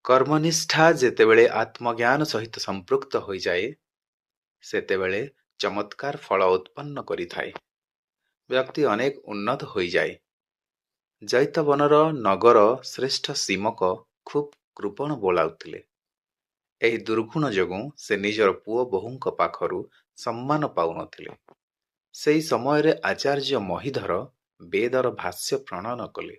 କର୍ମନିଷ୍ଠା ଯେତେବେଳେ ଆତ୍ମଜ୍ଞାନ ସହିତ ସମ୍ପୃକ୍ତ ହୋଇଯାଏ, ସେତେବେଳେ ଚମତ୍କାର ଫଳ ଉତ୍ପନ୍ନ କରିଥାଏ। ବ୍ୟକ୍ତି ଅନେକ ଉନ୍ନତ ହୋଇଯାଏ। ଜୈତବନର ନଗର ଶ୍ରେଷ୍ଠ ସୀମକ ଖୁବ୍ କୃପଣ ବୋଳାଉଥିଲେ। ଏହି ଦୁର୍ଗୁଣ ଯୋଗୁଁ ସେ ନିଜର ପୁଅ ବୋହୂଙ୍କ ପାଖରୁ ସମ୍ମାନ ପାଉନଥିଲେ। ସେହି ସମୟରେ ଆଚାର୍ଯ୍ୟ ମହୀଧର ବେଦର ଭାଷ୍ୟ ପ୍ରଣୟନ କଲେ।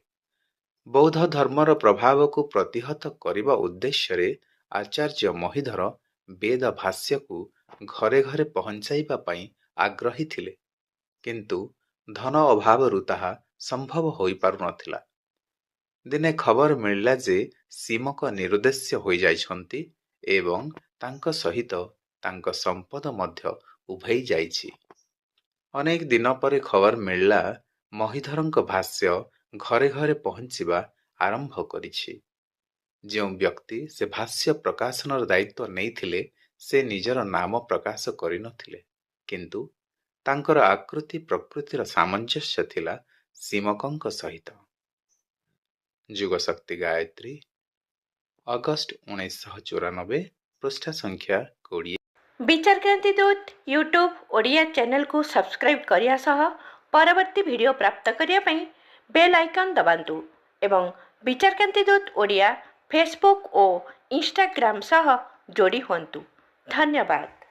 ବୌଦ୍ଧ ଧର୍ମର ପ୍ରଭାବକୁ ପ୍ରତିହତ କରିବା ଉଦ୍ଦେଶ୍ୟରେ ଆଚାର୍ଯ୍ୟ ମହୀଧର ବେଦ ଭାଷ୍ୟକୁ ଘରେ ଘରେ ପହଞ୍ଚାଇବା ପାଇଁ ଆଗ୍ରହୀ ଥିଲେ, କିନ୍ତୁ ଧନ ଅଭାବରୁ ତାହା ସମ୍ଭବ ହୋଇପାରୁନଥିଲା। ଦିନେ ଖବର ମିଳିଲା ଯେ ସୀମକ ନିରୁଦ୍ଦେଶ୍ୟ ହୋଇଯାଇଛନ୍ତି ଏବଂ ତାଙ୍କ ସହିତ ତାଙ୍କ ସମ୍ପଦ ମଧ୍ୟ ଉଭେଇ ଯାଇଛି। ଅନେକ ଦିନ ପରେ ଖବର ମିଳିଲା ମହୀଧରଙ୍କ ଭାଷ୍ୟ ଘରେ ଘରେ ପହଞ୍ଚିବା ଆରମ୍ଭ କରିଛି। ଯେଉଁ ବ୍ୟକ୍ତି ସେ ଭାଷ୍ୟ ପ୍ରକାଶନର ଦାୟିତ୍ୱ ନେଇଥିଲେ, ସେ ନିଜର ନାମ ପ୍ରକାଶ କରିନଥିଲେ, କିନ୍ତୁ ତାଙ୍କର ଆକୃତି ପ୍ରକୃତିର ସାମଞ୍ଜସ୍ୟ ଥିଲା ସୀମକଙ୍କ ସହିତ। ଯୁଗଶକ୍ତି ଗାୟତ୍ରୀ, ଅଗଷ୍ଟ 1994, ପୃଷ୍ଠା ସଂଖ୍ୟା 20। ବିଚାରକ୍ରାନ୍ତି ଦୂତ ୟୁଟ୍ୟୁବ ଓଡ଼ିଆ ଚ୍ୟାନେଲକୁ ସବସ୍କ୍ରାଇବ୍ କରିବା ସହ ପରବର୍ତ୍ତୀ ଭିଡ଼ିଓ ପ୍ରାପ୍ତ କରିବା ପାଇଁ ବେଲ୍ ଆଇକନ୍ ଦବାନ୍ତୁ ଏବଂ ବିଚାରକ୍ରାନ୍ତି ଦୂତ ଓଡ଼ିଆ ଫେସବୁକ୍ ଓ ଇନଷ୍ଟାଗ୍ରାମ ସହ ଯୋଡ଼ି ହୁଅନ୍ତୁ। ଧନ୍ୟବାଦ।